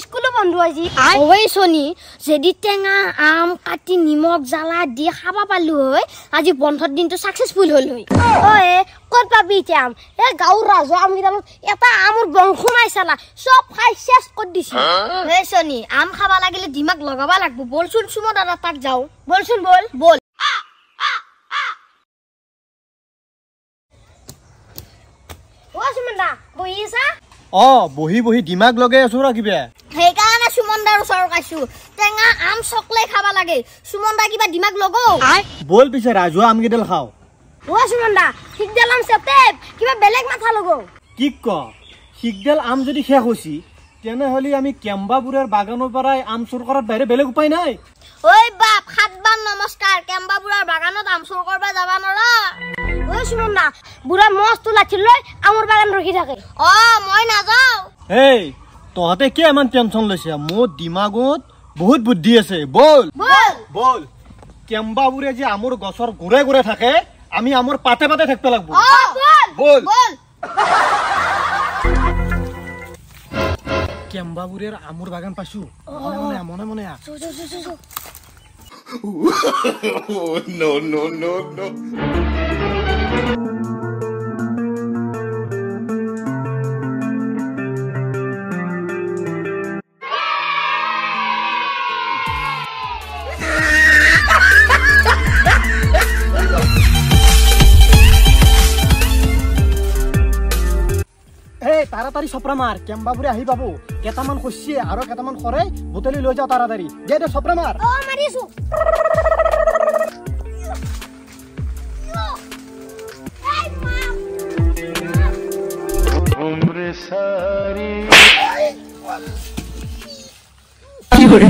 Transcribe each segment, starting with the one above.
স্কুলো বন্ধ আজি ওই শনি যদি টেঙা আম কাটি নিমখ জ্বালা দি খাবা পালো হয় আজি বন্ধৰ দিনটো সাকসেসফুল হল হয় ওই কত পাবি এতিয়া আম এ গাঁৱৰ ৰাজ আম গিদালত এটা আমৰ বংশ নাই চালা সব খাই শেষ কৰি দিছে হে শনি আম খাবা লাগিলে দিমাগ লগাবা লাগব বলছুন সুমো দাদা তাক যাও বলছুন বল বল ও সুমন্দা বহিছা বহি বহি দিমাগ লগাই আছো ৰা কিবা সেইকাৰণে সুমন্দাৰ ওচৰ কাইছো টেঙা আম চকলে খাবা লাগে সুমন্দা কিবা দিমাগ লগো বল পিছে ৰাজু আম গিডাল খাও ও সুমন্দা হিগডাল আম সেটেপ কিবা বেলেগ মাথা লগো কি ক হিগডাল আম যদি শেষ হইছি তেনে হলি আমি কেম্বাবুৰৰ বাগানৰ পৰাই আম চুৰ কৰাৰ বাহিৰে বেলেগ উপায় নাই ওই বাপ সাতবাৰ নমস্কাৰ কেম্বাবুৰৰ বাগানত আম চুৰ কৰবা যাবা নৰা ওই সুমন্দা বুঢ়া মস্ত লাঠি লৈ আমৰ বাগান ৰখি থাকে মই নাযাও এই তহতে কি ইমান টেনচন লৈছে মোৰ দিমাগত বহুত বুদ্ধি আছে বল বল বল কেম্বাবুৰে যে আমৰ গছৰ গুৰে গুৰে থাকে আমি আমৰ পাতে পাতে থাকতে লাগব বল বল কেম্বাবুৰেৰ আমৰ বাগান পাইছো মনে মনে no no no no তাড়াতাড়ি সপৰা মাৰ কেম্বাবুৰে আহি পাবো কেটামান খসিয়ে আৰু কেটামান খৰে বুটলি লৈ যাও তাড়াতাড়ি দে সপৰা মাৰ মাৰিছো उम्र सारी কি কৰে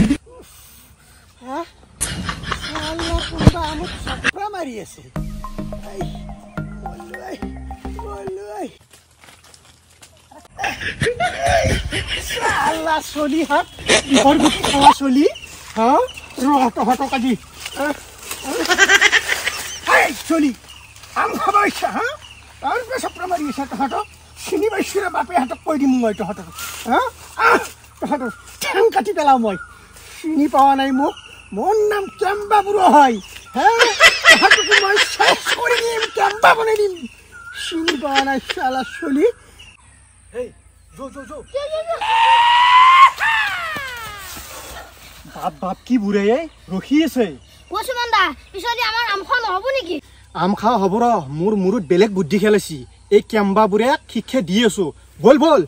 আল্লাহ কুবা আমত সপৰা মাৰি আছে Allah soli ha और खावा soli हां रोटो हटो काजी हाय soli आम खावा इच्छा हां और पे सपना मारी इच्छा हटो सिनी बैसुरे बापे हटो कइ दिम মই তো हटो हां हटो ठेং काटी পেলাও মই सिनी পাওয়া নাই মোক মোর নাম কেম্বাবুর হয় হ্যাঁ হটো মই শেষ করে দিম কেম্বা বনে দিম सिनी পাওয়া নাই শালা soli এই जो बाप की बुरे रखी আছে সুমন্দা পিছলি আমাৰ আম খাও নহব নেকি আম খাও হব ৰ মোৰ মুৰুত বেলেগ বুদ্ধি খেলাছি এই কেম্বাবুৰে শিক্ষা দি আছো বল বল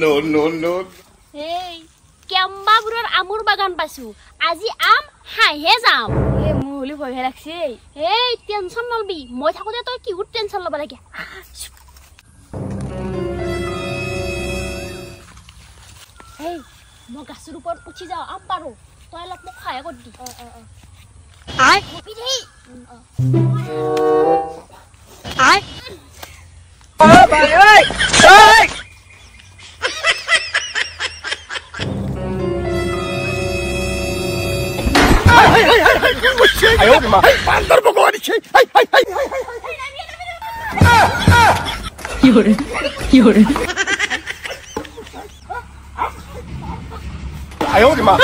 no no no এই কেম্বাবুৰৰ আমুৰ বাগান পাইছো আজি আম হাইহে যাম এ মুলি ভয় লাগছে এই টেনচন নলবি মই থাকোতে তই কি হুট টেনচন লব লাগে এই মই গাছৰ ওপৰত উঠি যাও আম পাৰো তই অলপ মোক খায় কৰি দি আই পিঠি আই ও ভাই ওই ওই আয় ও মা বান্দর ভগবানি ছে হাই হাই হাই কি হরে আয় ও মা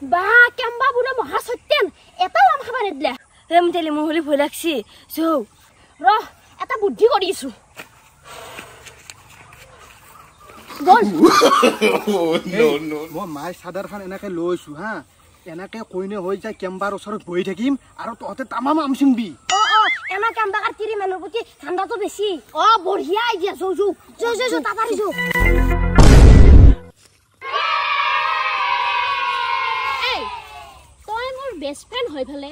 বা কেম্বাবুৰে মহা সত্যন এটা আম খাবা নেদলে ৰেমতেলি মহলি ভয় লাগছি যৌ ৰ এটা বুদ্ধি কৰিছো বল মই মাই চাদৰখন এনেকে লৈছো হা এনেকে কইনে হৈ যায় কেম্বাৰ ওচৰত বহি থাকিম আৰু তহঁতে তামাম আম চিংবি এনা কেম্বা কাটিৰি মানুহ প্ৰতি ঠাণ্ডাটো বেছি বঢ়িয়া আইডিয়া যৌ তাড়াতাড়ি যৌ এই তই মোৰ বেষ্ট ফ্ৰেণ্ড হৈ ফেলে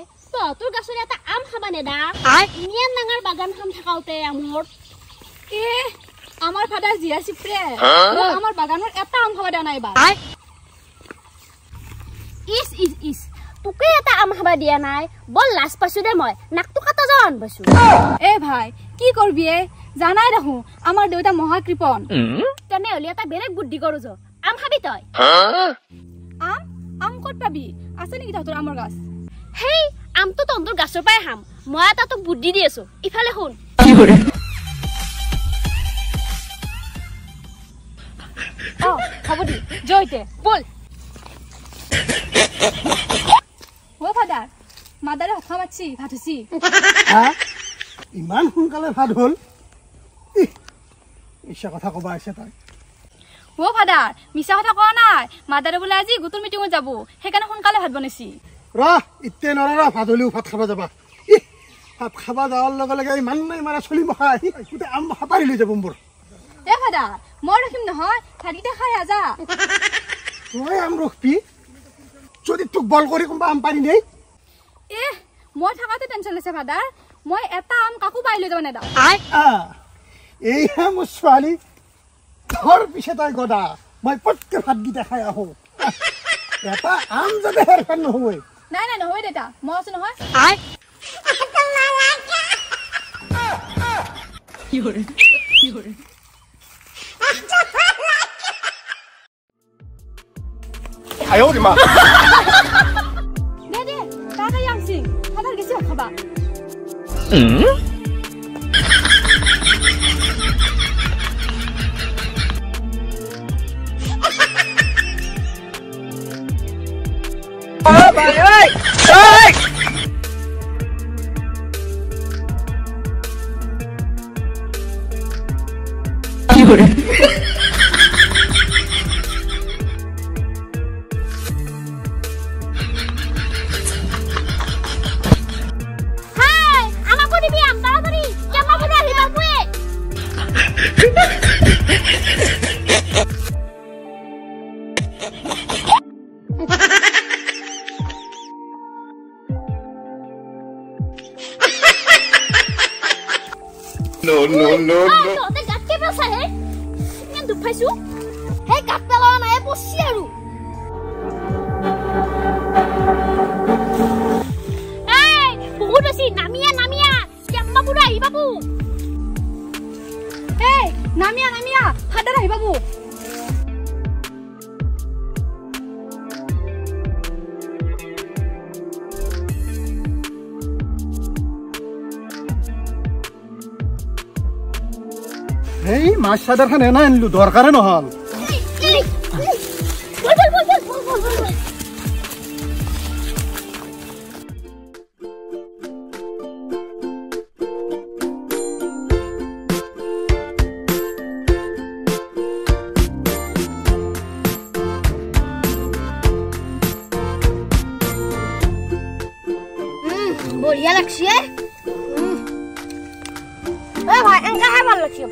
তোৰ গাছৰ এটা আম খাবা নেদা ইমান ডাঙৰ বাগান খাম থাকাওতে আমৰ আমার ফাদার জিয়া সিপ্রে আমার বাগানের এটা আম খাবা দেয়া নাই বা ইস তোকে এটা আম খাবা দিয়া নাই বল লাজ পাইছো দে মই নাকটো কাটা যান পাইছো এ ভাই কি করবি জানাই রাখো আমার দেউতা মহাকৃপণ তেনে হলি এটা বেলেগ বুদ্ধি কৰো য আম খাবি তই আম আম কত পাবি আছে নেকি তোর আমার গাছ হেই আমটো তন্দুৰ গাছৰ পাই হাম মই এটা তোক বুদ্ধি দি আছো ইফালে শুন কি কৰে হব দি জয়তে বল ও ফাদার মাদারে হখা মাছি ভাত হছি ইমান সোনকালে ভাত হল ইচ্ছা কথা কবা আছে তাই ও ফাদার মিছা কথা কোৱা নাই মাদাৰে বলে আজি গুতুৰ মিটিঙত যাব সেইকাৰণে সোনকালে ভাত বনাইছি ইতে নৰা ভাত হলেও ভাত খাবা যাবা ভাত খাবা যাওয়াৰ লগে লগে ইমান মাৰা চলি মখা গোটেই আম হাপাৰি লৈ যাব মোৰ এ ফাদাৰ মই ৰখিম নহয় ভাতকেইটা খাই আজা তই আম ৰখবি যদি তোক বল কৰি কোনোবা আম পাৰি নেই মই থাকাতে টেনশন লৈছে ফাদাৰ মই এটা আম কাকো পাই লৈ যাব নেদা এইহে মোৰ ছোৱালী ঘৰ পিছে তই গদা মই পটকে ভাতকেইটা খাই আহো এটা আম যদি হেৰফেৰ নহয় নাই নহয় দেতা মই আছো নহয় কি হৰে আয়ো রে মা দে তাকে ইয়াংসি ফাদার গেছি খাবা কি করে No. Te gatte pesa he. Men du paisu. He gatte la na e bosiaru. Hey, বহুত আছে নামিয়া কেম্মা পুরা আই বাবু. এই নামিয়া ফাদার আই বাবু এই মাছ চাদৰখন এনে আনিলো দৰকাৰে নহল বল বঢ়িয়া লাগছে ভাই এনেকা খাই ভাল লাগছে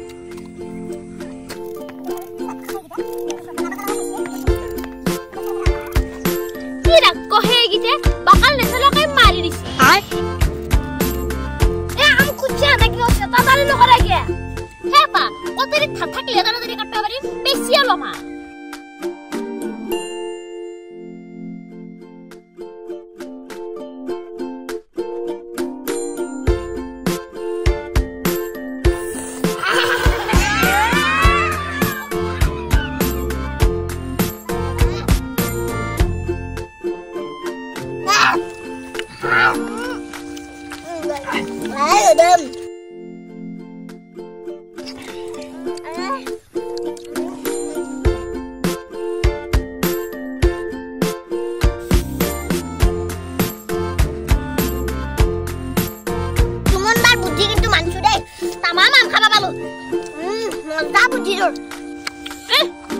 কি রাগ কহে গিতে বাকাল নেছলকে মারি দিছি আম কুচা নাকি ওছে তাড়াতাড়ি নকরা গিয়া হেপা ওতেরি থাকলে তাড়াতাড়ি কাটতে পারি বেশি আলমা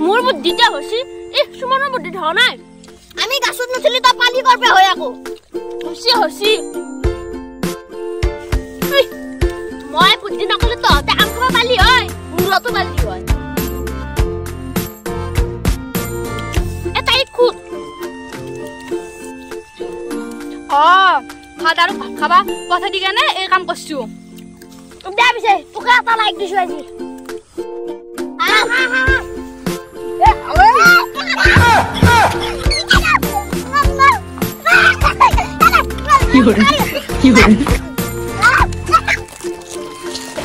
মোৰ বুদ্ধিতে হসি সুমনৰ বুদ্ধি ধৰা নাই আমি গাছত নথলি তা পালি কৰবে হয় আকৌ হসি মই বুদ্ধি নকলে তহতে আম খাবা পালি হয় মুৰতো পালি হয় এটাই খুদ ফাদাৰ ভাত খাবা পথা দি কেনে এই কাম কৰছো দে পিছে তোকে এটা লাইক দিছো আজি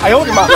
哎呦我的妈！